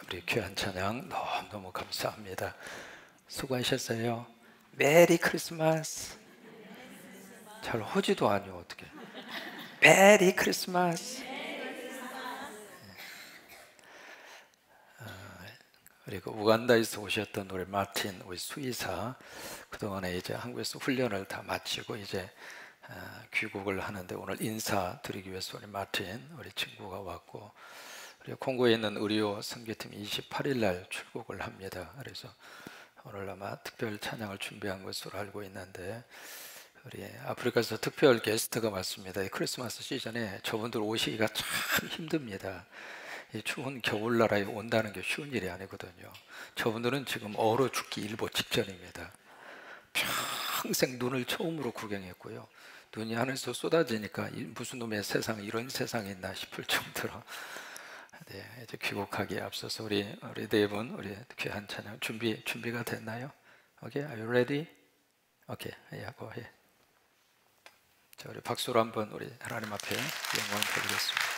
우리 귀한 찬양 너무너무 감사합니다. 수고하셨어요. 메리 크리스마스. 잘 호지도 아니요 어떻게. 메리 크리스마스. 그리고 우간다에서 오셨던 우리 마틴, 우리 수의사, 그동안에 이제 한국에서 훈련을 다 마치고 이제 귀국을 하는데 오늘 인사드리기 위해서 우리 마틴, 우리 친구가 왔고, 그리고 콩고에 있는 의료 선교팀이 28일 날 출국을 합니다. 그래서 오늘 아마 특별 찬양을 준비한 것으로 알고 있는데, 우리 아프리카에서 특별 게스트가 왔습니다. 이 크리스마스 시즌에 저분들 오시기가 참 힘듭니다. 이 추운 겨울나라에 온다는 게 쉬운 일이 아니거든요. 저분들은 지금 얼어 죽기 일보 직전입니다. 평생 눈을 처음으로 구경했고요. 눈이 하늘에서 쏟아지니까 무슨 놈의 세상, 이런 세상이 있나 싶을 정도로. 네, 이제 귀국하기에 앞서서 우리 네 분, 우리 귀한 찬양 준비가 됐나요? Okay, are you ready? Okay, yeah, go ahead. 자, 우리 박수로 한번 우리 하나님 앞에 영광 드리겠습니다.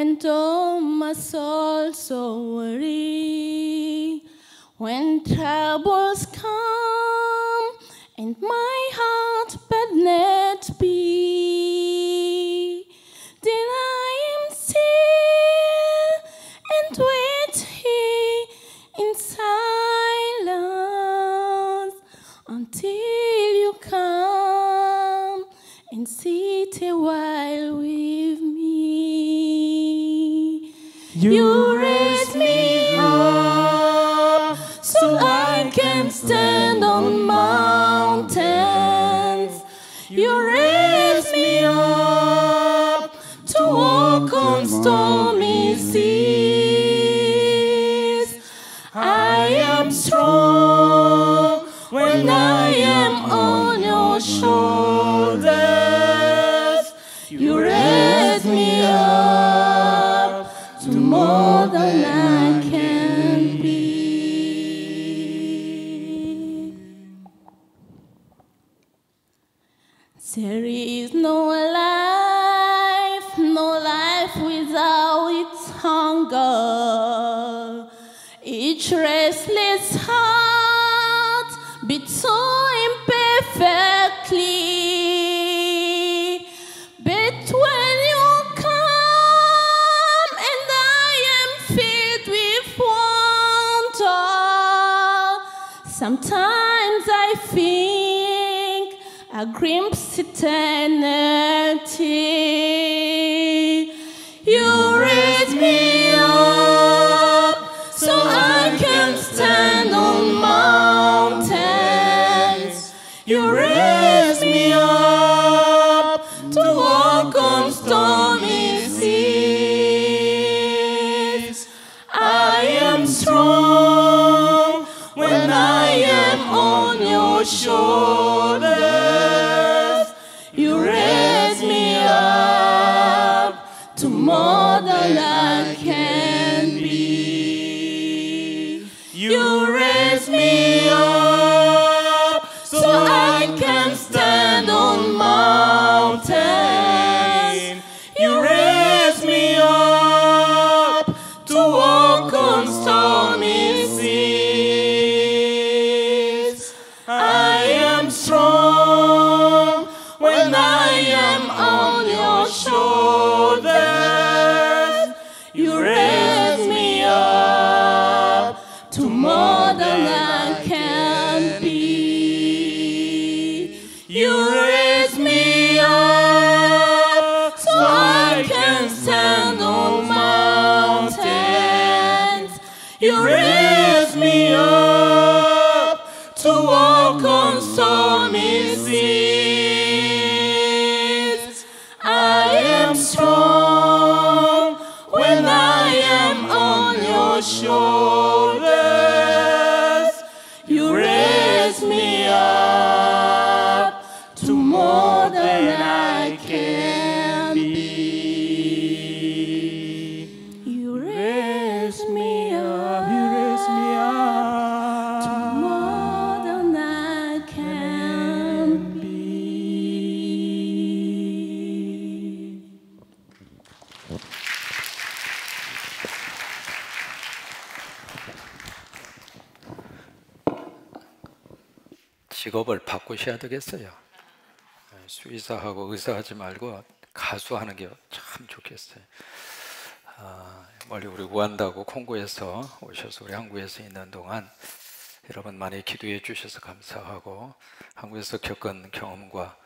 And oh, my soul so weary when troubles come and my heart burdened be. Then I am still and wait here in silence until you come and sit a while with me. You raise me up so I can stand on mountains. You raise me up to walk on stormy seas. I am strong when I am on your shoulders. You raise me up to more than I can be. There is no life without its hunger. Each restless heart beats so imperfectly. But when you come and I am filled with wonder, sometimes I think a glimpse eternity. You raise me up so I can stand on mountains. You raise me up to walk on stormy seas. I am strong when I am on your shoulders. You raise me up to more than I can be. You raise me up so I can stand on mountains. You raise me up to walk on stormy seas. I am strong You raise me up to walk on stormy seas. I am strong when I am on your shoulders. You raise me up to more than I can be. You raise me up. You raise me up to more than I can be. 직업을 바꾸셔야 되겠어요. 수의사하고 의사하지 말고 가수하는 게 참 좋겠어요. 멀리 우리 우간다고 콩고에서 오셔서 우리 한국에서 있는 동안 여러분 많이 기도해 주셔서 감사하고, 한국에서 겪은 경험과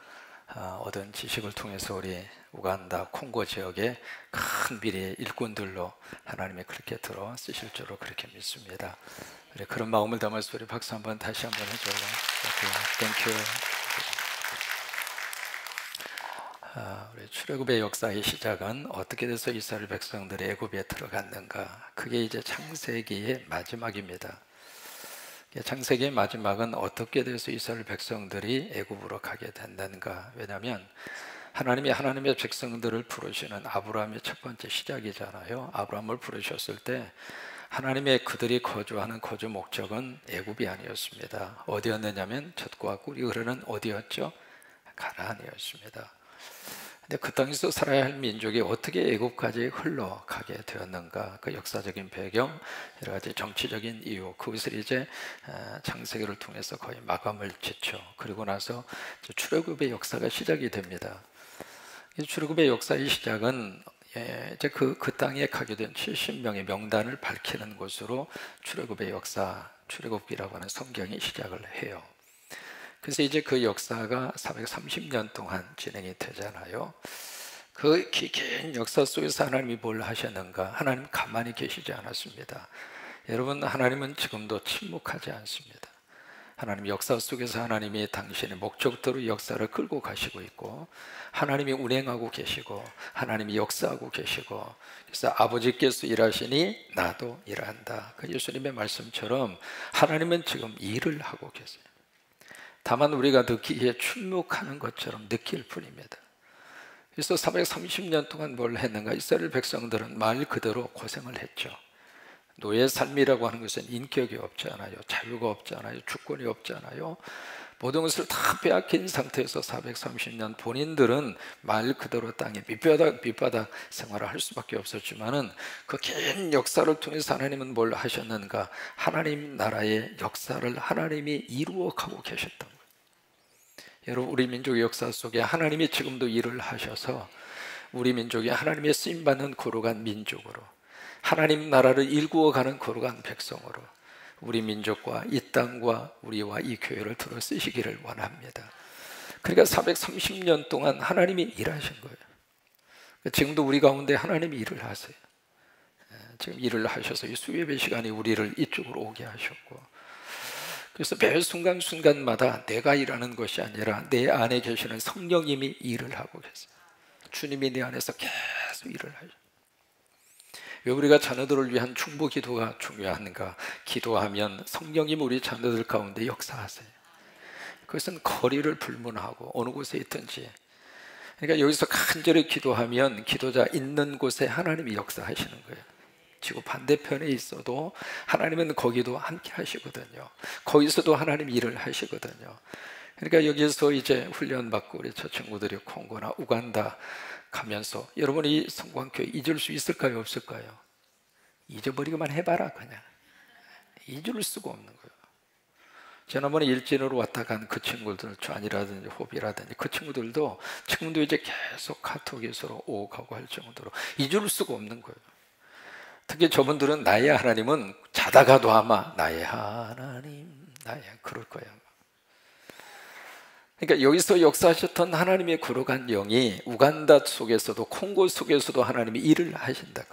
얻은 지식을 통해서 우리 우간다 콩고 지역에 큰 미래의 일꾼들로 하나님이 그렇게 들어 쓰실 줄로 그렇게 믿습니다. 우리 그런 마음을 담아서 우리 박수 한번 다시 한번 해줘요. 땡큐. 우리 출애굽의 역사의 시작은 어떻게 돼서 이스라엘 백성들이 애굽에 들어갔는가, 그게 이제 창세기의 마지막입니다. 창세기의 마지막은 어떻게 돼서 이스라엘 백성들이 애굽으로 가게 된다는가. 왜냐하면 하나님이 하나님의 백성들을 부르시는 아브라함의 첫 번째 시작이잖아요. 아브라함을 부르셨을 때 하나님의 그들이 거주하는 거주 목적은 애굽이 아니었습니다. 어디였느냐면 젖과 꿀이 흐르는 어디였죠? 가나안이었습니다. 근데 그 땅에서 살아야 할 민족이 어떻게 애굽까지 흘러가게 되었는가, 그 역사적인 배경, 여러 가지 정치적인 이유, 그것을 이제 창세기를 통해서 거의 마감을 짓죠. 그리고 나서 출애굽의 역사가 시작이 됩니다. 출애굽의 역사의 시작은 이제 그 땅에 가게 된 70명의 명단을 밝히는 것으로 출애굽의 역사, 출애굽기라고 하는 성경이 시작을 해요. 그래서 이제 그 역사가 430년 동안 진행이 되잖아요. 그 긴 역사 속에서 하나님이 뭘 하셨는가? 하나님 가만히 계시지 않았습니다. 여러분, 하나님은 지금도 침묵하지 않습니다. 하나님 역사 속에서 하나님이 당신의 목적대로 역사를 끌고 가시고 있고, 하나님이 운행하고 계시고, 하나님이 역사하고 계시고, 그래서 아버지께서 일하시니 나도 일한다. 그 예수님의 말씀처럼 하나님은 지금 일을 하고 계세요. 다만 우리가 듣기에 침묵하는 것처럼 느낄 뿐입니다. 그래서 430년 동안 뭘 했는가? 이스라엘 백성들은 말 그대로 고생을 했죠. 노예 삶이라고 하는 것은 인격이 없잖아요. 자유가 없잖아요. 주권이 없잖아요. 모든 것을 다 빼앗긴 상태에서 430년 본인들은 말 그대로 땅에 밑바닥 생활을 할 수밖에 없었지만은 그 긴 역사를 통해서 하나님은 뭘 하셨는가? 하나님 나라의 역사를 하나님이 이루어가고 계셨던 거예요. 여러분, 우리 민족의 역사 속에 하나님이 지금도 일을 하셔서 우리 민족이 하나님의 쓰임받는 거룩한 민족으로, 하나님 나라를 일구어가는 거룩한 백성으로 우리 민족과 이 땅과 우리와 이 교회를 들어 쓰시기를 원합니다. 그러니까 430년 동안 하나님이 일하신 거예요. 지금도 우리 가운데 하나님이 일을 하세요. 지금 일을 하셔서 이 수요예배 시간에 우리를 이쪽으로 오게 하셨고, 그래서 매 순간순간마다 내가 일하는 것이 아니라 내 안에 계시는 성령님이 일을 하고 계세요. 주님이 내 안에서 계속 일을 하셔요. 왜 우리가 자녀들을 위한 충고 기도가 중요한가? 기도하면 성령님 우리 자녀들 가운데 역사하세요. 그것은 거리를 불문하고 어느 곳에 있든지, 그러니까 여기서 간절히 기도하면 기도자 있는 곳에 하나님이 역사하시는 거예요. 지구 반대편에 있어도 하나님은 거기도 함께 하시거든요. 거기서도 하나님 일을 하시거든요. 그러니까 여기서 이제 훈련받고 우리 저 친구들이 콩고나 우간다 가면서 여러분 이 성광교회 잊을 수 있을까요? 없을까요? 잊어버리기만 해봐라. 그냥 잊을 수가 없는 거예요. 지난번에 일진으로 왔다 간 그 친구들, 좌이라든지 호비라든지 그 친구들도 지금도 이제 계속 카톡에 서로 오고 가고 할 정도로 잊을 수가 없는 거예요. 특히 저분들은 나의 하나님은 자다가도 아마 나의 하나님, 그럴 거예요. 그러니까 여기서 역사하셨던 하나님의 거룩한 영이 우간다 속에서도 콩고 속에서도 하나님이 일을 하신다.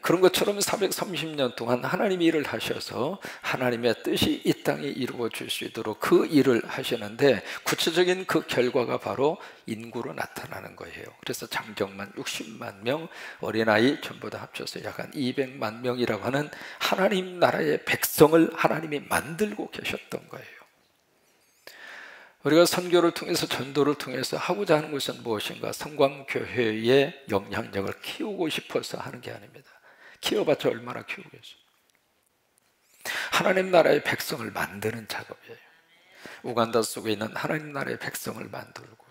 그런 것처럼 430년 동안 하나님이 일을 하셔서 하나님의 뜻이 이 땅에 이루어질 수 있도록 그 일을 하시는데, 구체적인 그 결과가 바로 인구로 나타나는 거예요. 그래서 장정만 60만 명, 어린아이 전부 다 합쳐서 약 한 200만 명이라고 하는 하나님 나라의 백성을 하나님이 만들고 계셨던 거예요. 우리가 선교를 통해서, 전도를 통해서 하고자 하는 것은 무엇인가? 성광교회의 영향력을 키우고 싶어서 하는 게 아닙니다. 키워봤자 얼마나 키우겠어요. 하나님 나라의 백성을 만드는 작업이에요. 우간다 속에 있는 하나님 나라의 백성을 만들고,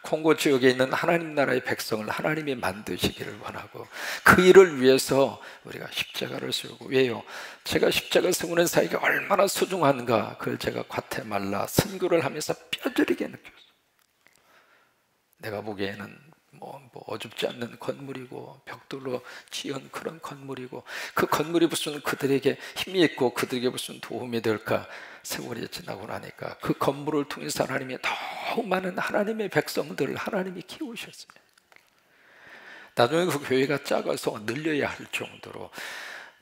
콩고 지역에 있는 하나님 나라의 백성을 하나님이 만드시기를 원하고, 그 일을 위해서 우리가 십자가를 세우고. 왜요? 제가 십자가 세우는 사역이 얼마나 소중한가, 그걸 제가 과테말라 선교를 하면서 뼈저리게 느꼈어요. 내가 보기에는 어줍지 않는 건물이고, 벽돌로 지은 그런 건물이고, 그 건물이 무슨 그들에게 힘이 있고 그들에게 무슨 도움이 될까. 세월이 지나고 나니까 그 건물을 통해서 하나님이 너무 많은 하나님의 백성들을 하나님이 키우셨어요. 나중에 그 교회가 작아서 늘려야 할 정도로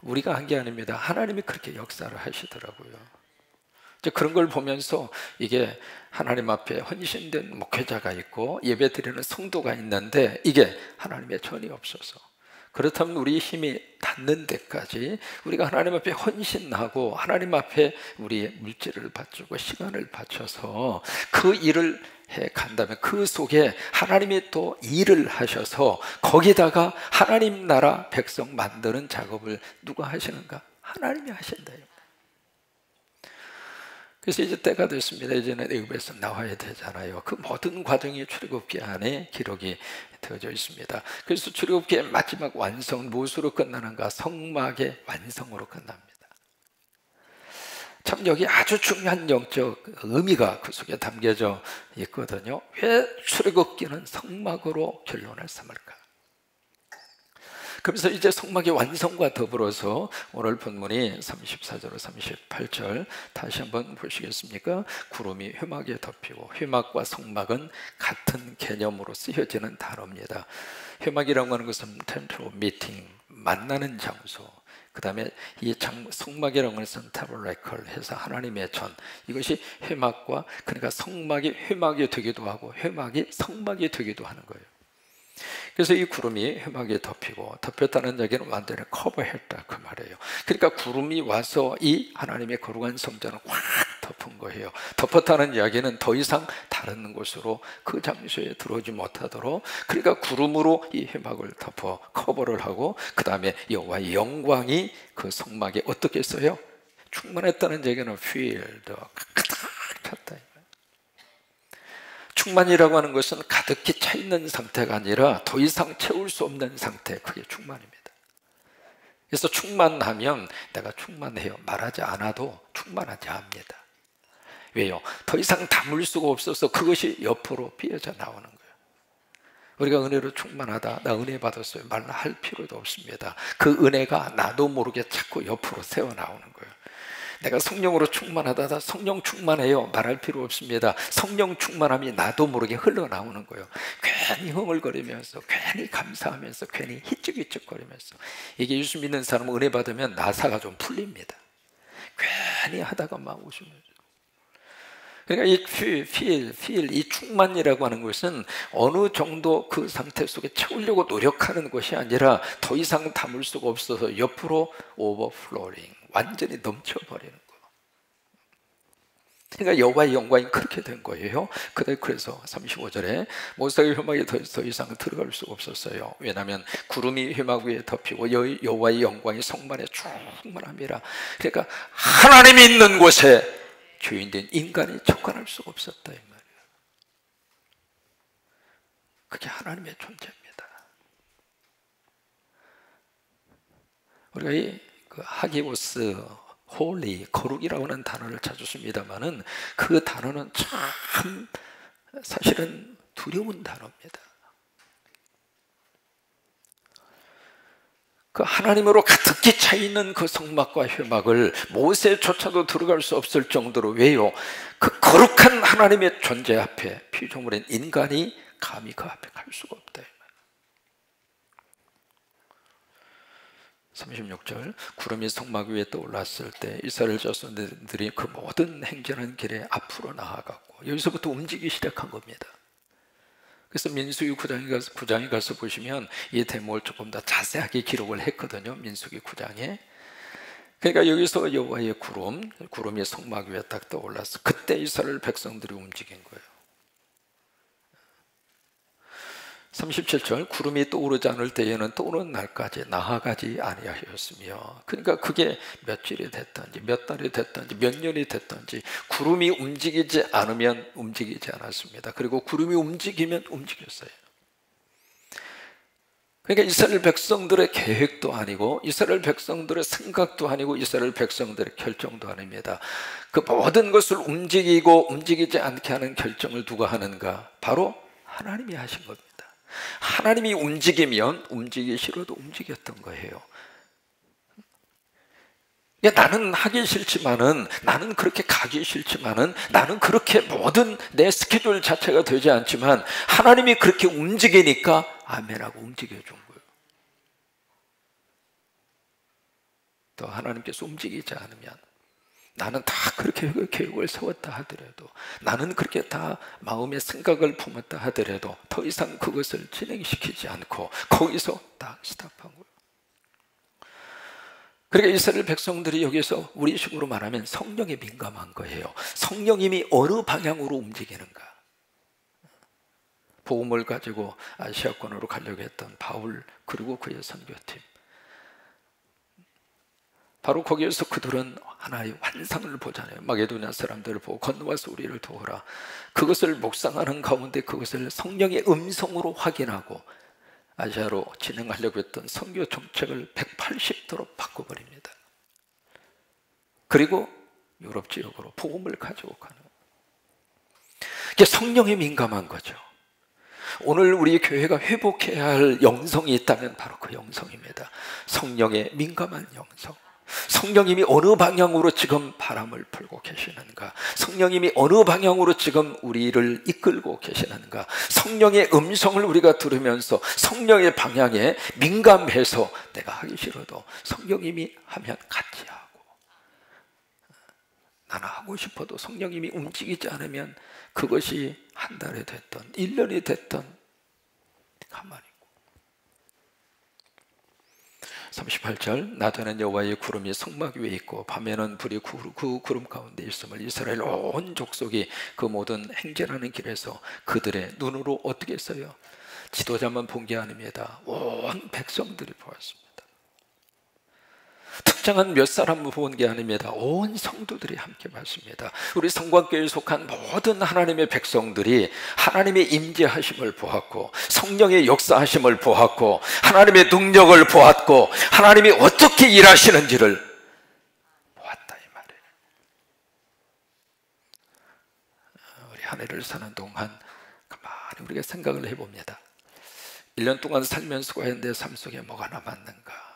우리가 한 게 아닙니다. 하나님이 그렇게 역사를 하시더라고요. 이제 그런 걸 보면서 이게 하나님 앞에 헌신된 목회자가 있고 예배드리는 성도가 있는데, 이게 하나님의 전이 없어서, 그렇다면 우리 힘이 닿는 데까지 우리가 하나님 앞에 헌신하고 하나님 앞에 우리의 물질을 바치고 시간을 바쳐서 그 일을 해 간다면, 그 속에 하나님이 또 일을 하셔서 거기다가 하나님 나라 백성 만드는 작업을 누가 하시는가? 하나님이 하신다요. 그래서 이제 때가 됐습니다. 이제는 애굽에서 나와야 되잖아요. 그 모든 과정이 출애굽기 안에 기록이 되어져 있습니다. 그래서 출애굽기의 마지막 완성은 무엇으로 끝나는가? 성막의 완성으로 끝납니다. 참 여기 아주 중요한 영적 의미가 그 속에 담겨져 있거든요. 왜 출애굽기는 성막으로 결론을 삼을까? 그래서 이제 성막의 완성과 더불어서 오늘 본문이 34절 38절 다시 한번 보시겠습니까? 구름이 회막에 덮이고, 회막과 성막은 같은 개념으로 쓰여지는 단어입니다. 회막이라고 하는 것은 tent of meeting, 만나는 장소. 그 다음에 이 성막이라고 하는 것은 tabernacle 해서 하나님의 전, 이것이 회막과, 그러니까 성막이 회막이 되기도 하고 회막이 성막이 되기도 하는 거예요. 그래서 이 구름이 회막에 덮이고, 덮였다는 얘기는 완전히 커버했다 그 말이에요. 그러니까 구름이 와서 이 하나님의 거룩한 성전을 확 덮은 거예요. 덮었다는 이야기는 더 이상 다른 곳으로 그 장소에 들어오지 못하도록, 그러니까 구름으로 이 회막을 덮어 커버를 하고, 그 다음에 여호와의 영광이 그 성막에 어떻게 했어요? 충만했다는 얘기는 filled, 가득 찼다. 충만이라고 하는 것은 가득히 차 있는 상태가 아니라 더 이상 채울 수 없는 상태, 그게 충만입니다. 그래서 충만하면 내가 충만해요 말하지 않아도 충만하지 합니다. 왜요? 더 이상 담을 수가 없어서 그것이 옆으로 피어져 나오는 거예요. 우리가 은혜로 충만하다, 나 은혜 받았어요 말할 필요도 없습니다. 그 은혜가 나도 모르게 자꾸 옆으로 새어 나오는 거예요. 내가 성령으로 충만하다, 나 성령 충만해요 말할 필요 없습니다. 성령 충만함이 나도 모르게 흘러나오는 거예요. 괜히 흥얼거리면서, 괜히 감사하면서, 괜히 히쩍히쩍거리면서. 이게 예수 믿는 사람은 은혜 받으면 나사가 좀 풀립니다. 괜히 하다가 막 웃으면서. 그러니까 이 이 충만이라고 하는 것은 어느 정도 그 상태 속에 채우려고 노력하는 것이 아니라 더 이상 담을 수가 없어서 옆으로 오버플로잉, 완전히 넘쳐버리는 거예요. 그러니까 여호와의 영광이 그렇게 된 거예요. 그래서 35절에 모세의 회막에 더 이상 들어갈 수가 없었어요. 왜냐하면 구름이 회막 위에 덮이고 여호와의 영광이 성만에 충만함이라. 그러니까 하나님이 있는 곳에 죄인된 인간이 접근할 수가 없었다 이 말이에요. 그게 하나님의 존재입니다. 우리가 그 하기오스, 홀리, 거룩이라고 하는 단어를 자주 씁니다만은 그 단어는 참 사실은 두려운 단어입니다. 그 하나님으로 가득히 차 있는 그 성막과 회막을 모세조차도 들어갈 수 없을 정도로, 왜요? 그 거룩한 하나님의 존재 앞에 피조물인 인간이 감히 그 앞에 갈 수가 없다. 36절 구름이 성막 위에 떠올랐을 때 이스라엘 자손들이 그 모든 행진하는 길에 앞으로 나아갔고, 여기서부터 움직이기 시작한 겁니다. 그래서 민수기 9장에 가서 보시면 이 대목을 조금 더 자세하게 기록을 했거든요. 민수기 9장에. 그러니까 여기서 여호와의 구름이 성막 위에 딱 떠올랐어. 그때 이스라엘 백성들이 움직인 거예요. 37절 구름이 떠오르지 않을 때에는 떠오르는 날까지 나아가지 아니하였으며, 그러니까 그게 며칠이 됐든지 몇 달이 됐든지 몇 년이 됐든지 구름이 움직이지 않으면 움직이지 않았습니다. 그리고 구름이 움직이면 움직였어요. 그러니까 이스라엘 백성들의 계획도 아니고 이스라엘 백성들의 생각도 아니고 이스라엘 백성들의 결정도 아닙니다. 그 모든 것을 움직이고 움직이지 않게 하는 결정을 누가 하는가? 바로 하나님이 하신 겁니다. 하나님이 움직이면 움직이기 싫어도 움직였던 거예요. 나는 하기 싫지만은, 나는 그렇게 가기 싫지만은, 나는 그렇게 모든 내 스케줄 자체가 되지 않지만 하나님이 그렇게 움직이니까 아멘하고 움직여준 거예요. 또 하나님께서 움직이지 않으면, 나는 다 그렇게 계획을 세웠다 하더라도, 나는 그렇게 다 마음의 생각을 품었다 하더라도 더 이상 그것을 진행시키지 않고 거기서 딱 스탑한 거예요. 그러니까 이스라엘 백성들이 여기서 우리식으로 말하면 성령에 민감한 거예요. 성령님이 어느 방향으로 움직이는가. 복음을 가지고 아시아권으로 가려고 했던 바울, 그리고 그의 선교팀, 바로 거기에서 그들은 하나의 환상을 보잖아요. 마게도냐 사람들을 보고 건너와서 우리를 도우라. 그것을 묵상하는 가운데 그것을 성령의 음성으로 확인하고 아시아로 진행하려고 했던 선교 정책을 180도로 바꿔버립니다. 그리고 유럽 지역으로 복음을 가지고 가는, 이게 성령에 민감한 거죠. 오늘 우리 교회가 회복해야 할 영성이 있다면 바로 그 영성입니다. 성령에 민감한 영성. 성령님이 어느 방향으로 지금 바람을 풀고 계시는가, 성령님이 어느 방향으로 지금 우리를 이끌고 계시는가, 성령의 음성을 우리가 들으면서 성령의 방향에 민감해서 내가 하기 싫어도 성령님이 하면 같이 하고, 나는 하고 싶어도 성령님이 움직이지 않으면 그것이 한 달이 됐든 1년이 됐든 가만히. 38절 낮에는 여호와의 구름이 성막 위에 있고 밤에는 불이 그 구름 가운데 있음을 이스라엘 온 족속이 그 모든 행진하는 길에서 그들의 눈으로 어떻게 했어요? 지도자만 본 게 아닙니다. 온 백성들이 보았습니다. 특정한 몇 사람을 본 게 아닙니다. 온 성도들이 함께 봤습니다. 우리 성광교회에 속한 모든 하나님의 백성들이 하나님의 임재하심을 보았고, 성령의 역사하심을 보았고, 하나님의 능력을 보았고, 하나님이 어떻게 일하시는지를 보았다 이 말이에요. 우리 한 해를 사는 동안 가만히 우리가 생각을 해봅니다. 1년 동안 살면서 과연 내 삶 속에 뭐가 남았는가?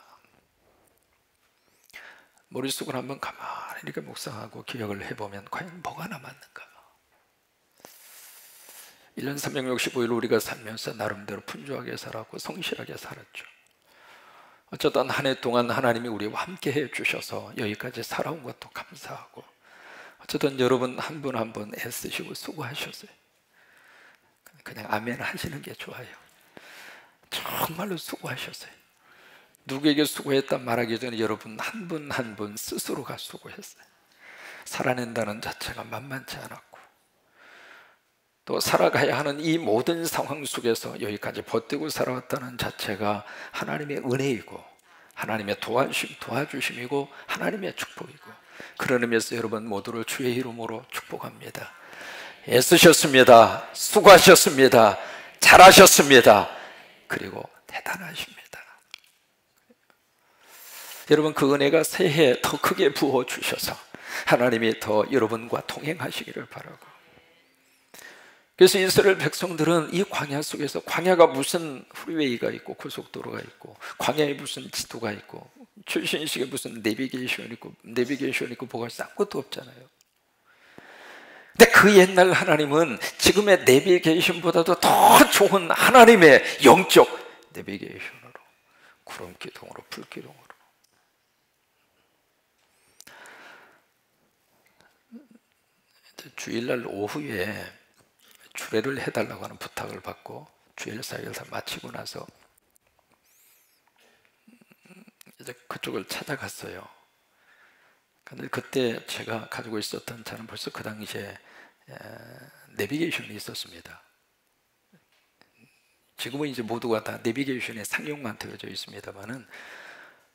머릿속으로 한번 가만히 이렇게 묵상하고 기억을 해보면 과연 뭐가 남았는가? 1년 365일 우리가 살면서 나름대로 풍족하게 살았고 성실하게 살았죠. 어쩌다 한 해 동안 하나님이 우리와 함께 해주셔서 여기까지 살아온 것도 감사하고, 어쩌든 여러분 한 분 한 분 애쓰시고 수고하셨어요. 그냥 아멘 하시는 게 좋아요. 정말로 수고하셨어요. 누구에게 수고했다 말하기 전에 여러분 한 분 한 분 스스로가 수고했어요. 살아낸다는 자체가 만만치 않았고, 또 살아가야 하는 이 모든 상황 속에서 여기까지 버티고 살아왔다는 자체가 하나님의 은혜이고 하나님의 도와주심이고 하나님의 축복이고, 그런 의미에서 여러분 모두를 주의 이름으로 축복합니다. 애쓰셨습니다. 수고하셨습니다. 잘하셨습니다. 그리고 대단하십니다. 여러분 그 은혜가 새해에 더 크게 부어주셔서 하나님이 더 여러분과 동행하시기를 바라고, 그래서 이스라엘 백성들은 이 광야 속에서, 광야가 무슨 프리웨이가 있고 고속도로가 있고, 광야에 무슨 지도가 있고, 최신식에 무슨 내비게이션 있고 뭐가 싼 것도 없잖아요. 근데 그 옛날 하나님은 지금의 내비게이션보다도 더 좋은 하나님의 영적 내비게이션으로, 구름 기둥으로, 불 기둥으로 주일날 오후에 주례를 해달라고 하는 부탁을 받고 주일 사역을 다 마치고 나서 이제 그쪽을 찾아갔어요. 근데 그때 제가 가지고 있었던 차는 벌써 그 당시에 내비게이션이 있었습니다. 지금은 이제 모두가 다 내비게이션에 상용만 되어져 있습니다만은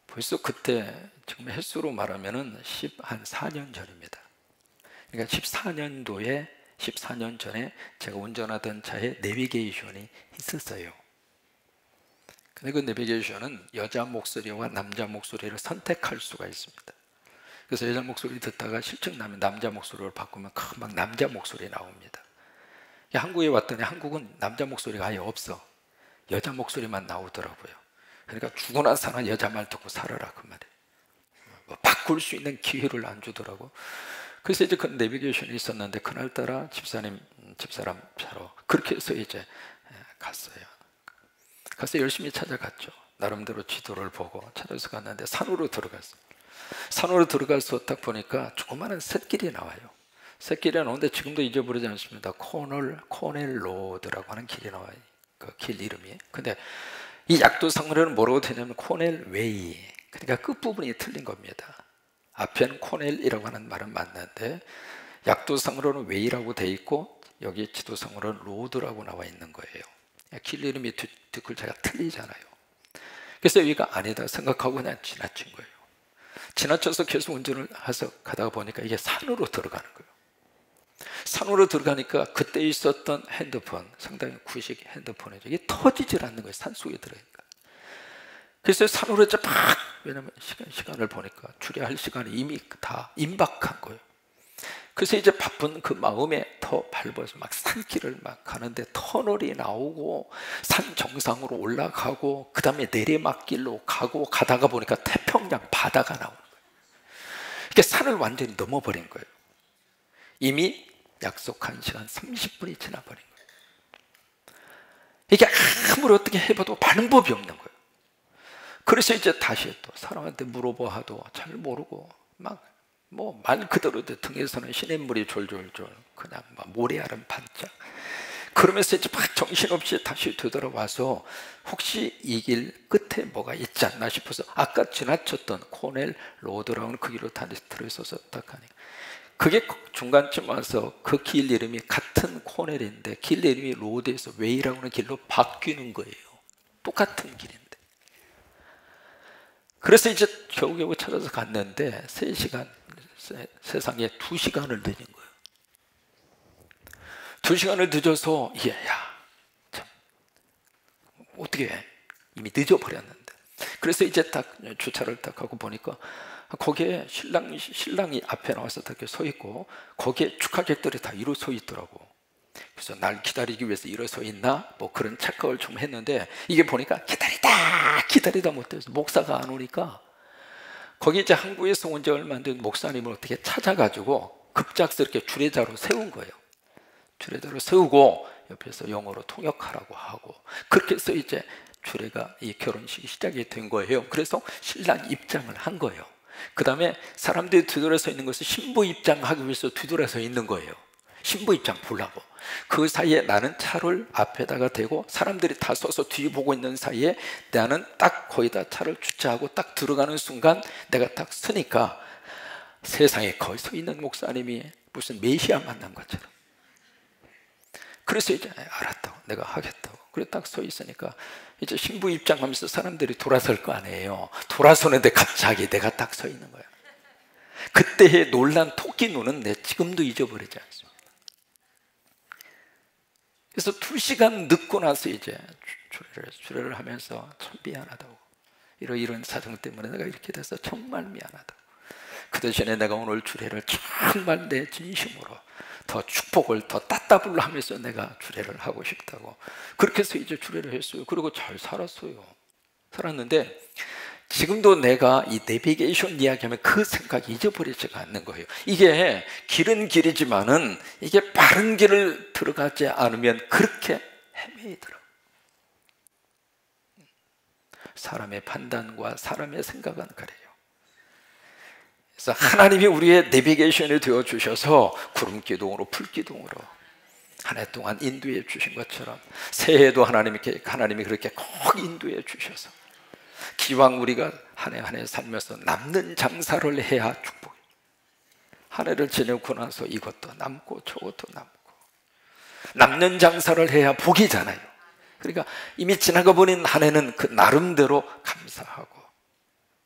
벌써 그때 지금 횟수로 말하면은 14년 전입니다. 그러니까 14년 전에 제가 운전하던 차에 내비게이션이 있었어요. 근데 그 내비게이션은 여자 목소리와 남자 목소리를 선택할 수가 있습니다. 그래서 여자 목소리 듣다가 실증나면 남자 목소리를 바꾸면 금방 남자 목소리 나옵니다. 한국에 왔더니 한국은 남자 목소리가 아예 없어. 여자 목소리만 나오더라고요. 그러니까 죽어나 사나 여자 말 듣고 살아라 그 말이에요. 뭐 바꿀 수 있는 기회를 안 주더라고. 그래서 이제 그 내비게이션이 있었는데 그날따라 집사람 차로 그렇게 해서 이제 갔어요. 가서 열심히 찾아갔죠. 나름대로 지도를 보고 찾아서 갔는데 산으로 들어갔어요. 산으로 들어가서 딱 보니까 조그마한 샛길이 나와요. 샛길이 나오는데 지금도 잊어버리지 않습니다. 코넬 로드라고 하는 길이 나와요. 그 길 이름이. 근데 이 약도상으로는 뭐라고 되냐면 코넬 웨이. 그러니까 끝부분이 틀린 겁니다. 앞에는 코넬이라고 하는 말은 맞는데 약도상으로는 웨이라고 돼 있고 여기 지도상으로는 로드라고 나와 있는 거예요. 길 이름이 두 글자가 틀리잖아요. 그래서 여기가 아니다 생각하고 그냥 지나친 거예요. 지나쳐서 계속 운전을 해서 가다가 보니까 이게 산으로 들어가는 거예요. 산으로 들어가니까 그때 있었던 핸드폰, 상당히 구식 핸드폰이 이게 터지질 않는 거예요. 산속에 들어가니까. 그래서 산으로 이제 막, 왜냐면 시간을 보니까 주례할 시간이 이미 다 임박한 거예요. 그래서 이제 바쁜 그 마음에 더 밟아서 막 산길을 막 가는데 터널이 나오고 산 정상으로 올라가고 그 다음에 내리막길로 가고 가다가 보니까 태평양 바다가 나오는 거예요. 이게 산을 완전히 넘어버린 거예요. 이미 약속한 시간 30분이 지나버린 거예요. 이게 아무리 어떻게 해봐도 방법이 없는 거예요. 그래서 이제 다시 또 사람한테 물어봐도 잘 모르고 막 뭐 말 그대로 등에서는 시냇물이 졸졸졸 그냥 막 모래알은 반짝 그러면서 이제 막 정신없이 다시 되돌아와서 혹시 이 길 끝에 뭐가 있지 않나 싶어서 아까 지나쳤던 코넬 로드라는 그 길로 다시 들어서서 딱 하니 그게 중간쯤 와서 그 길 이름이 같은 코넬인데 길 이름이 로드에서 웨이라고 하는 길로 바뀌는 거예요. 똑같은 길인데. 그래서 이제 겨우겨우 찾아서 갔는데 3시간, 세상에 2시간을 늦은 거예요. 2시간을 늦어서 참 어떻게 해? 이미 늦어버렸는데. 그래서 이제 딱 주차를 딱 하고 보니까 거기에 신랑이 앞에 나와서 이렇게 서 있고 거기에 축하객들이 다 일어서 있더라고. 그래서 날 기다리기 위해서 일어서 있나? 뭐 그런 착각을 좀 했는데 이게 보니까 기다리다 못해서 목사가 안 오니까 거기 이제 한국에서 온 지 얼마 안 된 목사님을 어떻게 찾아가지고 급작스럽게 주례자로 세운 거예요. 주례자로 세우고 옆에서 영어로 통역하라고 하고 그렇게 해서 이제 주례가 이 결혼식이 시작이 된 거예요. 그래서 신랑 입장을 한 거예요. 그 다음에 사람들이 뒤돌아서 있는 것을 신부 입장하기 위해서 뒤돌아서 있는 거예요. 신부 입장 보려고. 그 사이에 나는 차를 앞에다가 대고 사람들이 다 서서 뒤 보고 있는 사이에 나는 딱 거기다 차를 주차하고 딱 들어가는 순간 내가 딱 서니까 세상에 거기 서 있는 목사님이 무슨 메시아 만난 것처럼. 그래서 이제 알았다고 내가 하겠다고 그래 딱 서 있으니까 이제 신부 입장하면서 사람들이 돌아설 거 아니에요. 돌아서는데 갑자기 내가 딱 서 있는 거야. 그때의 놀란 토끼 눈은 내 지금도 잊어버리지 않습니다. 그래서 2시간 늦고 나서 이제 주례를 하면서 참 미안하다고 이런 사정 때문에 내가 이렇게 돼서 정말 미안하다고 그 대신에 내가 오늘 주례를 정말 내 진심으로 더 축복을 더 따따블로 하면서 내가 주례를 하고 싶다고 그렇게 해서 이제 주례를 했어요. 그리고 잘 살았어요. 살았는데 지금도 내가 이 내비게이션 이야기하면 그 생각이 잊어버리지가 않는 거예요. 이게 길은 길이지만은 이게 바른 길을 들어가지 않으면 그렇게 헤매이더라고요. 사람의 판단과 사람의 생각은 그래요. 그래서 하나님이 우리의 내비게이션이 되어 주셔서 구름 기둥으로 풀 기둥으로 한 해 동안 인도해 주신 것처럼 새해에도 하나님이 그렇게 꼭 인도해 주셔서 기왕 우리가 한 해 한 해 살면서 남는 장사를 해야 축복. 한 해를 지내고 나서 이것도 남고 저것도 남고 남는 장사를 해야 복이잖아요. 그러니까 이미 지나가 버린 한 해는 그 나름대로 감사하고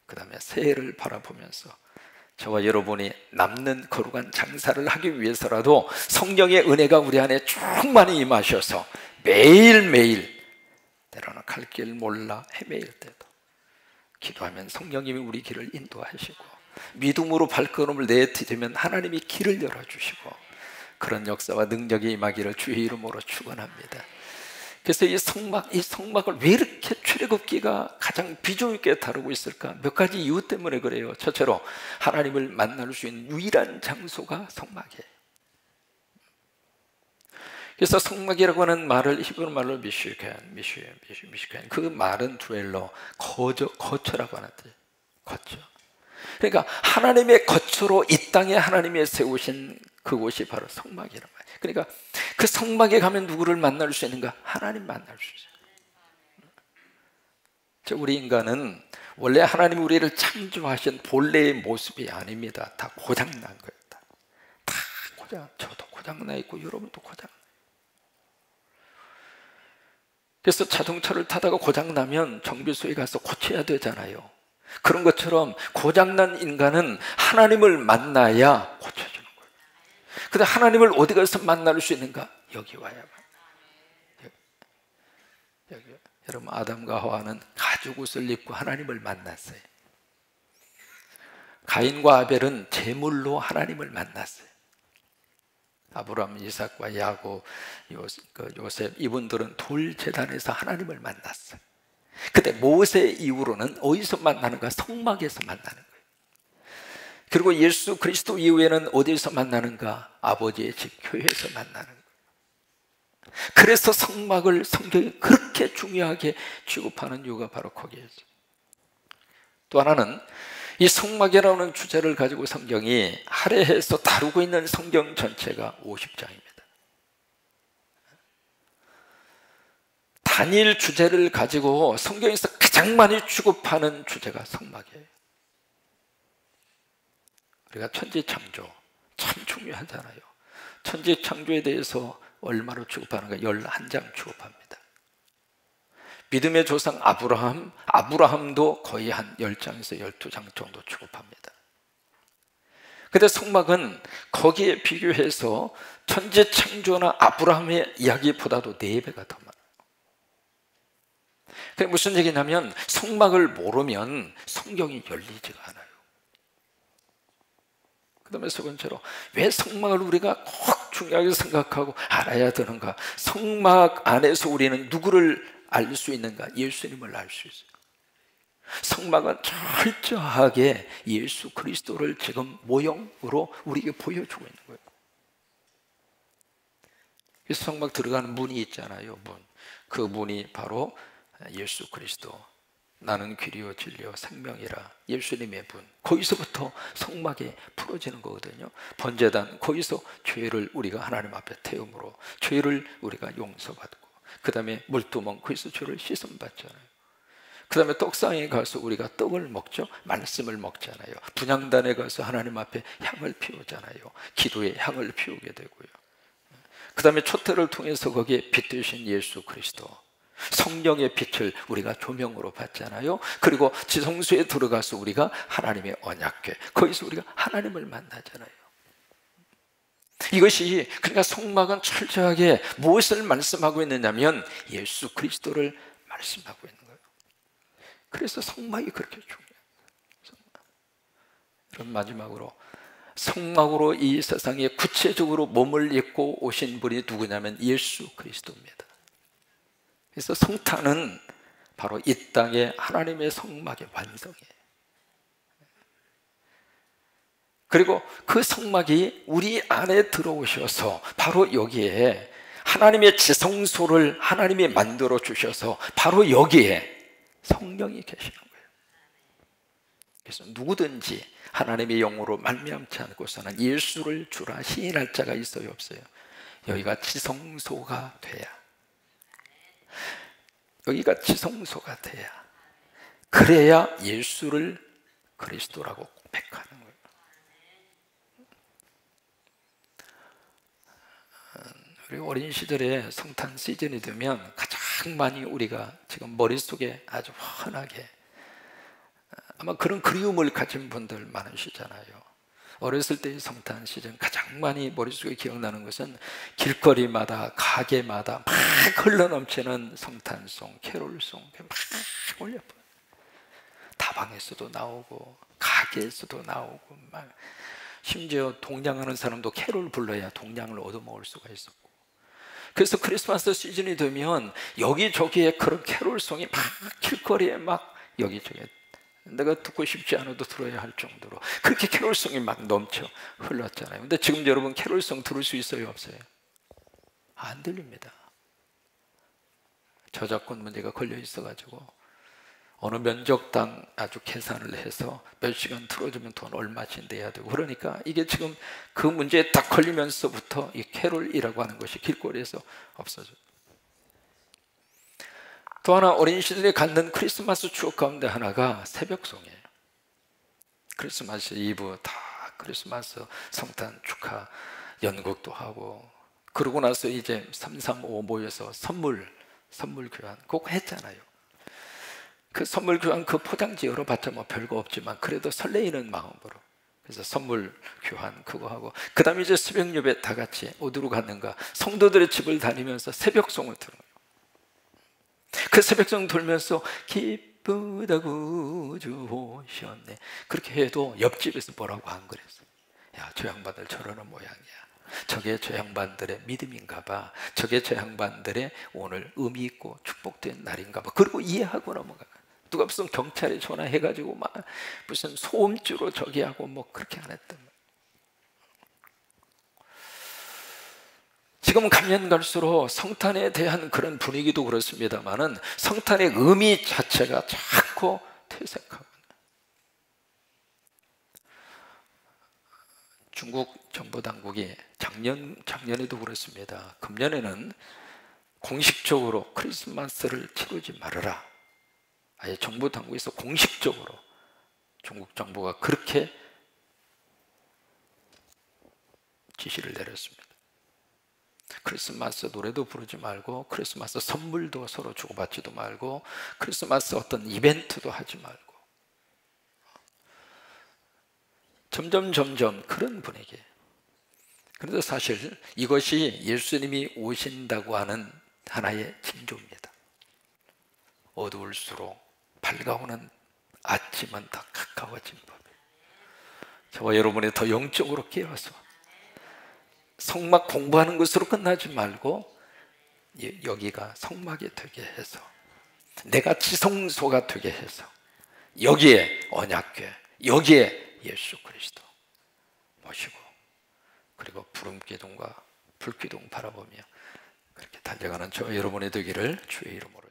그 다음에 새해를 바라보면서 저와 여러분이 남는 거룩한 장사를 하기 위해서라도 성령의 은혜가 우리 안에 충만히 임하셔서 매일매일 때로는 갈 길 몰라 헤매일 때도 기도하면 성령님이 우리 길을 인도하시고 믿음으로 발걸음을 내디디면 하나님이 길을 열어주시고 그런 역사와 능력이 임하기를 주의 이름으로 축원합니다. 그래서 이 성막을 왜 이렇게 출애굽기가 가장 비중 있게 다루고 있을까? 몇 가지 이유 때문에 그래요. 첫째로 하나님을 만날 수 있는 유일한 장소가 성막이에요. 그래서 성막이라고 하는 말을 히브리 말로 미슈켄, 그 말은 드웰러, 거처라고 하는데 거처. 그러니까 하나님의 거처로 이 땅에 하나님이 세우신 그곳이 바로 성막이란 말이에요. 그러니까 그 성막에 가면 누구를 만날 수 있는가? 하나님 만날 수 있어요. 우리 인간은 원래 하나님이 우리를 창조하신 본래의 모습이 아닙니다. 다 고장난 거예요. 다 고장. 저도 고장나 있고 여러분도 고장. 그래서 자동차를 타다가 고장나면 정비소에 가서 고쳐야 되잖아요. 그런 것처럼 고장난 인간은 하나님을 만나야 고쳐주는 거예요. 근데 하나님을 어디 가서 만날 수 있는가? 여기 와야만. 여기. 여러분, 아담과 하와는 가죽옷을 입고 하나님을 만났어요. 가인과 아벨은 제물로 하나님을 만났어요. 아브라함, 이삭과 야곱, 요셉 이분들은 돌제단에서 하나님을 만났어요. 근데 모세 이후로는 어디서 만나는가? 성막에서 만나는 거예요. 그리고 예수 그리스도 이후에는 어디서 만나는가? 아버지의 집 교회에서 만나는 거예요. 그래서 성막을 성경이 그렇게 중요하게 취급하는 이유가 바로 거기에서. 또 하나는 이 성막이라는 주제를 가지고 성경이 할애해서 다루고 있는 성경 전체가 50장입니다. 단일 주제를 가지고 성경에서 가장 많이 취급하는 주제가 성막이에요. 우리가 천지창조 참 중요하잖아요. 천지창조에 대해서 얼마로 취급하는가? 11장 취급합니다. 믿음의 조상 아브라함도 거의 한 10장에서 12장 정도 취급합니다. 근데 성막은 거기에 비교해서 천지창조나 아브라함의 이야기보다도 4배가 더 많아요. 그게 무슨 얘기냐면 성막을 모르면 성경이 열리지가 않아요. 그 다음에 세 번째로 왜 성막을 우리가 꼭 중요하게 생각하고 알아야 되는가? 성막 안에서 우리는 누구를 알 수 있는가? 예수님을 알 수 있어요. 성막은 철저하게 예수 그리스도를 지금 모형으로 우리에게 보여주고 있는 거예요. 그래서 성막 들어가는 문이 있잖아요. 그 문이 바로 예수 그리스도, 나는 길이요 진리요 생명이라 예수님의 문. 거기서부터 성막이 풀어지는 거거든요. 번제단, 거기서 죄를 우리가 하나님 앞에 태움으로 죄를 우리가 용서받고, 그 다음에 물두멍, 거기서 죄를 씻음 받잖아요. 그 다음에 떡상에 가서 우리가 떡을 먹죠. 말씀을 먹잖아요. 분향단에 가서 하나님 앞에 향을 피우잖아요. 기도에 향을 피우게 되고요. 그 다음에 촛대를 통해서 거기에 빛 되신 예수 그리스도, 성령의 빛을 우리가 조명으로 받잖아요. 그리고 지성소에 들어가서 우리가 하나님의 언약궤, 거기서 우리가 하나님을 만나잖아요. 이것이, 그러니까 성막은 철저하게 무엇을 말씀하고 있느냐면 예수 그리스도를 말씀하고 있는 거예요. 그래서 성막이 그렇게 중요해요. 그럼 마지막으로 성막으로 이 세상에 구체적으로 몸을 입고 오신 분이 누구냐면 예수 그리스도입니다. 그래서 성탄은 바로 이 땅에 하나님의 성막의 완성이에요. 그리고 그 성막이 우리 안에 들어오셔서 바로 여기에 하나님의 지성소를 하나님이 만들어 주셔서 바로 여기에 성령이 계시는 거예요. 그래서 누구든지 하나님의 영으로 말미암지 않고서는 예수를 주라 시인할 자가 있어요, 없어요? 여기가 지성소가 돼야, 여기가 지성소가 돼야, 그래야 예수를 그리스도라고 고백하는 거예요. 우리 어린 시절에 성탄 시즌이 되면 가장 많이 우리가 지금 머릿속에 아주 환하게, 아마 그런 그리움을 가진 분들 많으시잖아요. 어렸을 때의 성탄 시즌 가장 많이 머릿속에 기억나는 것은 길거리마다 가게마다 막 흘러넘치는 성탄송, 캐롤송 막 올려요. 다방에서도 나오고 가게에서도 나오고, 막 심지어 동냥하는 사람도 캐롤 불러야 동냥을 얻어먹을 수가 있었고, 그래서 크리스마스 시즌이 되면 여기저기에 그런 캐롤송이 막 길거리에 막 여기저기, 내가 듣고 싶지 않아도 들어야 할 정도로 그렇게 캐롤송이 막 넘쳐 흘렀잖아요. 근데 지금 여러분 캐롤송 들을 수 있어요, 없어요? 안 들립니다. 저작권 문제가 걸려 있어가지고 어느 면적당 아주 계산을 해서 몇 시간 틀어주면 돈 얼마씩 내야 되고, 그러니까 이게 지금 그 문제에 딱 걸리면서부터 이 캐롤이라고 하는 것이 길거리에서 없어져요. 또 하나 어린 시절에 갖는 크리스마스 추억 가운데 하나가 새벽송이에요. 크리스마스 이브 다 크리스마스 성탄 축하 연극도 하고, 그러고 나서 이제 335 모여서 선물 교환 그거 했잖아요. 그 선물 교환 그 포장지 열어봤자 뭐 별거 없지만 그래도 설레이는 마음으로, 그래서 선물 교환 그거 하고, 그 다음에 이제 새벽 예배 다 같이 어디로 갔는가, 성도들의 집을 다니면서 새벽송을 들어요. 그 새벽송 돌면서 기쁘다 구주 오셨네, 그렇게 해도 옆집에서 뭐라고 안 그랬어. 야, 저 양반들 저러는 모양이야, 저게 저 양반들의 믿음인가 봐, 저게 저 양반들의 오늘 의미 있고 축복된 날인가 봐, 그리고 이해하고 넘어가. 누가 무슨 경찰에 전화해가지고 막 무슨 소음주로 저기 하고 뭐 그렇게 안 했단 말이야. 지금 가면 갈수록 성탄에 대한 그런 분위기도 그렇습니다만은 성탄의 의미 자체가 자꾸 퇴색하고, 중국 정부 당국이 작년에도 그렇습니다. 금년에는 공식적으로 크리스마스를 치르지 말아라, 아예 정부 당국에서 공식적으로 중국 정부가 그렇게 지시를 내렸습니다. 크리스마스 노래도 부르지 말고, 크리스마스 선물도 서로 주고받지도 말고, 크리스마스 어떤 이벤트도 하지 말고, 점점 그런 분위기. 그런데 사실 이것이 예수님이 오신다고 하는 하나의 징조입니다. 어두울수록 밝아오는 아침은 더 가까워진 법. 저와 여러분이 더 영적으로 깨어서 성막 공부하는 것으로 끝나지 말고 여기가 성막이 되게 해서, 내가 지성소가 되게 해서, 여기에 언약궤, 여기에 예수 그리스도 모시고, 그리고 부름기둥과 불기둥 바라보며 그렇게 달려가는 저와 여러분이 되기를 주의 이름으로